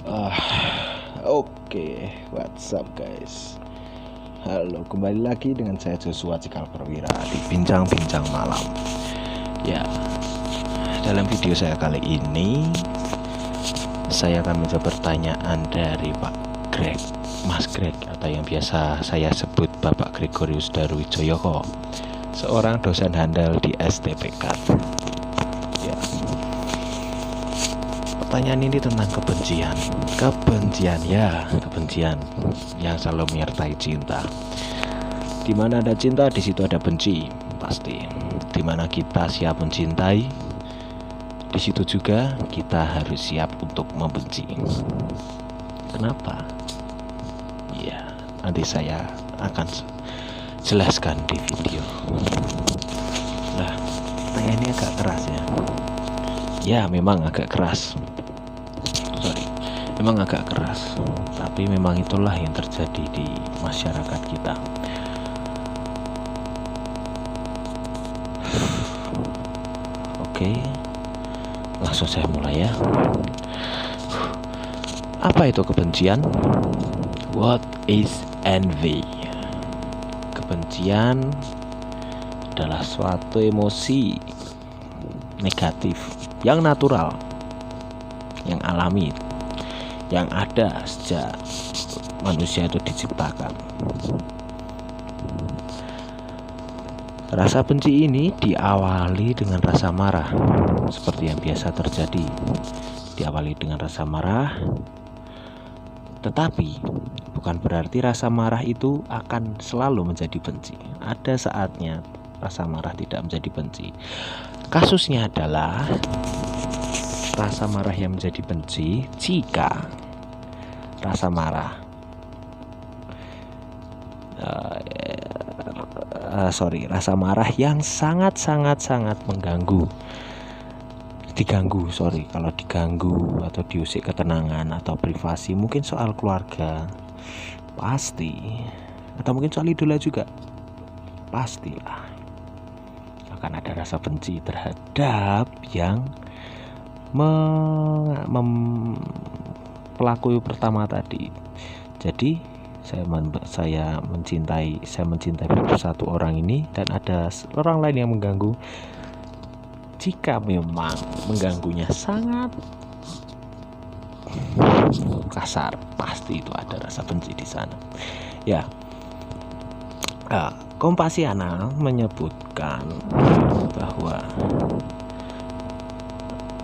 Ah, Oke, what's up guys? Halo, kembali lagi dengan saya Joshua Cikal Perwira di Bincang-Bincang Malam. Ya, dalam video saya kali ini saya akan menjawab pertanyaan dari Pak Greg, Mas Greg, atau yang biasa saya sebut Bapak Gregorius Darwijayoko, seorang dosen handal di STPK. Ya, pertanyaan ini tentang kebencian yang selalu menyertai cinta. Di mana ada cinta, di situ ada benci, pasti. Di mana kita siap mencintai, di situ juga kita harus siap untuk membenci. Kenapa? Ya, nanti saya akan jelaskan di video. Nah, pertanyaan ini agak keras ya. Ya, memang agak keras. Memang agak keras, tapi memang itulah yang terjadi di masyarakat kita. Oke, langsung saya mulai ya. Apa itu kebencian? What is envy? Kebencian adalah suatu emosi negatif yang natural, yang alami, yang ada sejak manusia itu diciptakan. Rasa benci ini diawali dengan rasa marah, seperti yang biasa terjadi. Diawali dengan rasa marah, tetapi bukan berarti rasa marah itu akan selalu menjadi benci. Ada saatnya rasa marah tidak menjadi benci. Kasusnya adalah rasa marah yang menjadi benci jika rasa marah rasa marah yang sangat mengganggu, kalau diganggu atau diusik ketenangan atau privasi, mungkin soal keluarga pasti, atau mungkin soal idola juga pastilah akan ada rasa benci terhadap yang pelaku pertama tadi. Jadi saya mencintai satu orang ini dan ada orang lain yang mengganggu. Jika memang mengganggunya sangat kasar, pasti itu ada rasa benci di sana. Ya, Kompasiana menyebutkan bahwa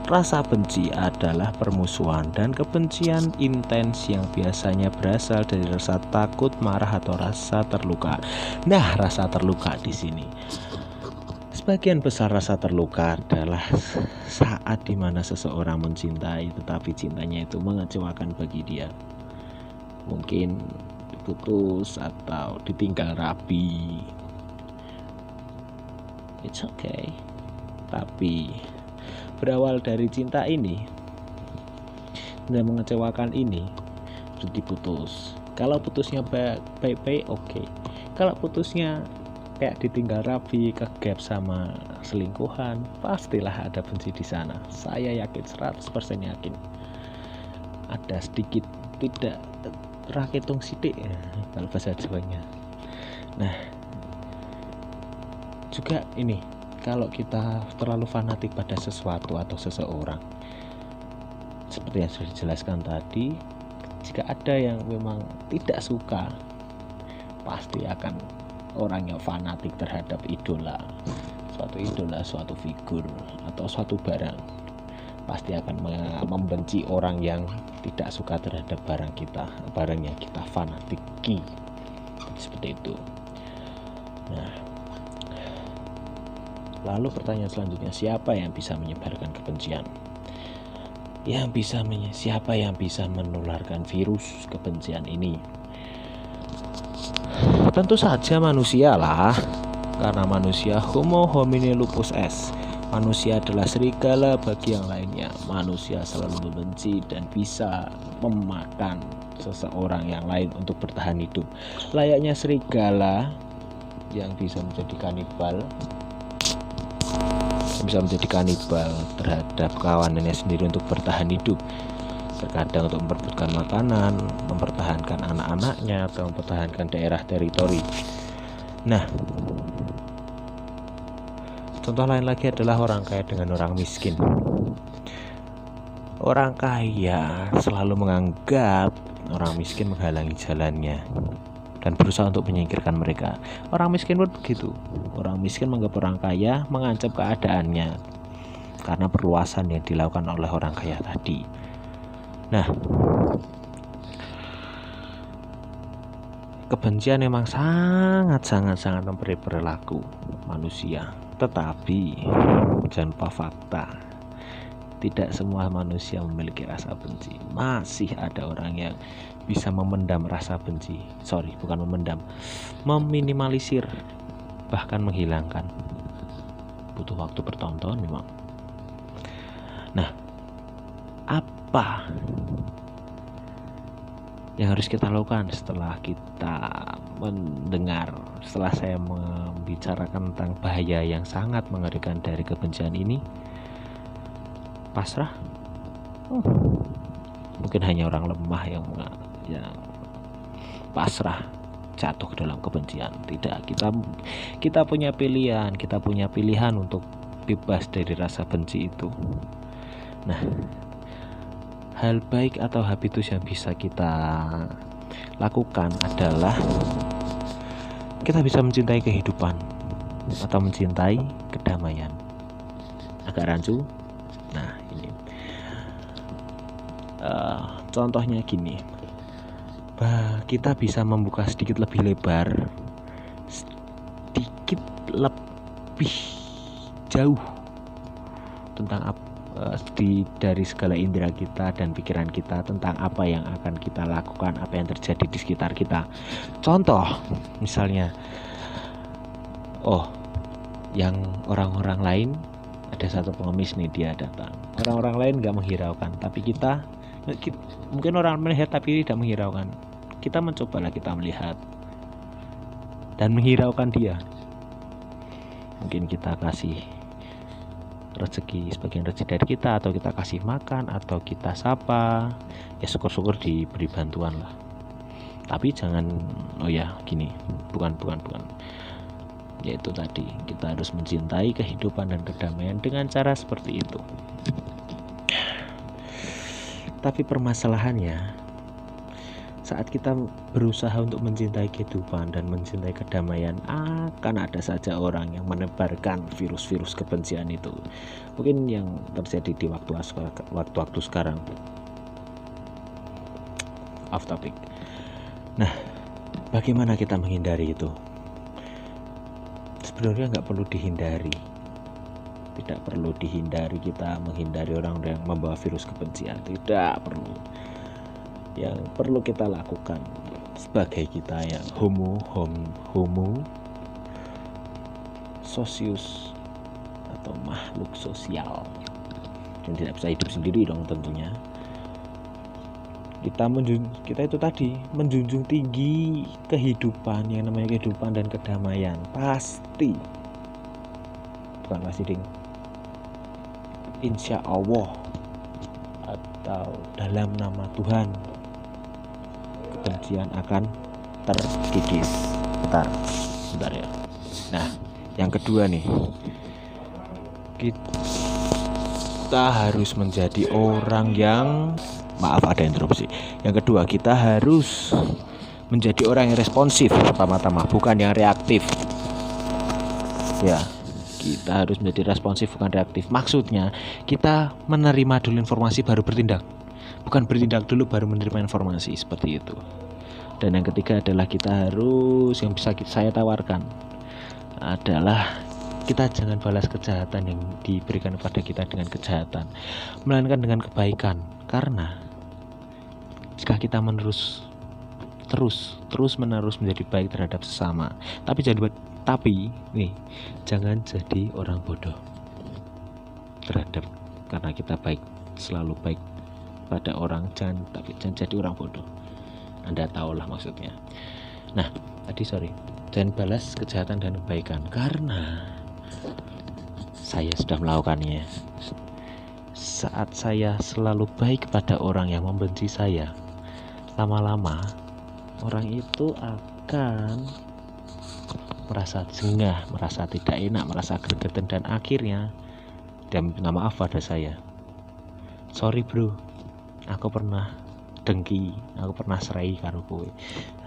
rasa benci adalah permusuhan dan kebencian intens yang biasanya berasal dari rasa takut, marah, atau rasa terluka. Nah, rasa terluka di sini, sebagian besar rasa terluka adalah saat dimana seseorang mencintai, tetapi cintanya itu mengecewakan bagi dia. Mungkin putus atau ditinggal rapi. It's okay. Tapi berawal dari cinta ini dan mengecewakan ini, diputus. Kalau putusnya baik-baik, oke. Kalau putusnya kayak ditinggal rapi, kegap sama selingkuhan, pastilah ada benci di sana. Saya yakin, 100% yakin. Ada sedikit tidak raketung sidik ya, kalau bahasa Jawanya. Nah, juga ini, kalau kita terlalu fanatik pada sesuatu atau seseorang, seperti yang sudah dijelaskan tadi, jika ada yang memang tidak suka, pasti akan orang yang fanatik terhadap suatu figur atau suatu barang, pasti akan membenci orang yang tidak suka terhadap barang yang kita fanatiki, seperti itu. Nah, lalu pertanyaan selanjutnya, siapa yang bisa menyebarkan kebencian? Siapa yang bisa menularkan virus kebencian ini? Tentu saja manusia lah, karena manusia homo homini lupus est. Manusia adalah serigala bagi yang lainnya. Manusia selalu membenci dan bisa memakan seseorang yang lain untuk bertahan hidup. Layaknya serigala yang bisa menjadi kanibal terhadap kawanannya sendiri untuk bertahan hidup. terkadang untuk memperebutkan makanan, mempertahankan anak-anaknya, atau mempertahankan daerah teritori. Nah, contoh lain lagi adalah orang kaya dengan orang miskin. Orang kaya selalu menganggap orang miskin menghalangi jalannya dan berusaha untuk menyingkirkan mereka. Orang miskin pun begitu. Orang miskin menganggap orang kaya mengancam keadaannya karena perluasan yang dilakukan oleh orang kaya tadi. Nah, kebencian memang sangat memberi perilaku manusia. Tetapi jangan lupa fakta. Tidak semua manusia memiliki rasa benci. Masih ada orang yang bisa memendam rasa benci. Bukan memendam, meminimalisir, bahkan menghilangkan. Butuh waktu bertahun-tahun memang. Nah, apa yang harus kita lakukan setelah saya membicarakan tentang bahaya yang sangat mengerikan dari kebencian ini? Pasrah? Mungkin hanya orang lemah yang pasrah jatuh ke dalam kebencian. Tidak, kita punya pilihan untuk bebas dari rasa benci itu. Nah, hal baik atau habitus yang bisa kita lakukan adalah kita bisa mencintai kehidupan atau mencintai kedamaian. Agak rancu. Nah, ini contohnya gini, kita bisa membuka sedikit lebih lebar, sedikit lebih jauh tentang dari segala indera kita dan pikiran kita tentang apa yang akan kita lakukan, apa yang terjadi di sekitar kita. Contoh, misalnya, yang orang-orang lain, ada satu pengemis nih, dia datang. Orang-orang lain gak menghiraukan, tapi kita mungkin orang melihat tapi tidak menghiraukan. Kita mencobalah kita melihat dan menghiraukan dia. Mungkin kita kasih sebagian rezeki dari kita, atau kita kasih makan, atau kita sapa. Ya syukur-syukur diberi bantuan lah. Tapi jangan bukan. Yaitu tadi, kita harus mencintai kehidupan dan kedamaian dengan cara seperti itu. Tapi permasalahannya, saat kita berusaha untuk mencintai kehidupan dan mencintai kedamaian, akan ada saja orang yang menebarkan virus-virus kebencian itu. Mungkin yang terjadi di waktu sekarang. Off topic. Nah, bagaimana kita menghindari itu? Sebenarnya nggak perlu dihindari. Tidak perlu dihindari kita menghindari orang yang membawa virus kebencian. Tidak perlu. Yang perlu kita lakukan sebagai kita yang homo sosius atau makhluk sosial dan tidak bisa hidup sendiri dong tentunya. Kita itu tadi menjunjung tinggi kehidupan, yang namanya kehidupan dan kedamaian. Insya Allah atau dalam nama Tuhan, kebencian akan terkikis. Bentar ya. Nah, yang kedua nih, kita harus menjadi orang yang ada interupsi. Yang kedua, kita harus menjadi orang yang responsif pertama-tama, bukan yang reaktif. Ya, kita harus menjadi responsif bukan reaktif. Maksudnya, kita menerima dulu informasi baru bertindak. Bukan bertindak dulu baru menerima informasi, seperti itu. Dan yang ketiga adalah kita harus, yang bisa saya tawarkan adalah kita jangan balas kejahatan yang diberikan kepada kita dengan kejahatan, melainkan dengan kebaikan. Karena jika kita terus menerus menjadi baik terhadap sesama, jangan jadi orang bodoh karena kita selalu baik pada orang, jangan jadi orang bodoh. Anda tahulah maksudnya. Nah, jangan balas kejahatan dan kebaikan, karena saya sudah melakukannya. saat saya selalu baik kepada orang yang membenci saya, lama-lama orang itu akan merasa jengah, merasa tidak enak, merasa gregetan, dan akhirnya dia minta maaf pada saya. Sorry bro, aku pernah dengki, aku pernah serai karo kowe.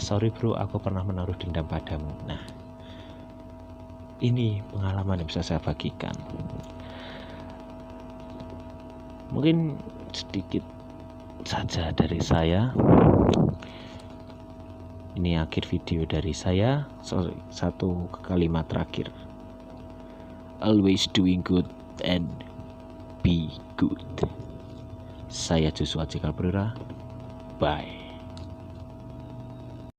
Sorry bro, aku pernah menaruh dendam padamu. Nah, ini pengalaman yang bisa saya bagikan. Mungkin sedikit saja dari saya. Ini akhir video dari saya. Satu kalimat terakhir. Always doing good and be good. Saya Joshua Cikal Perera. Bye.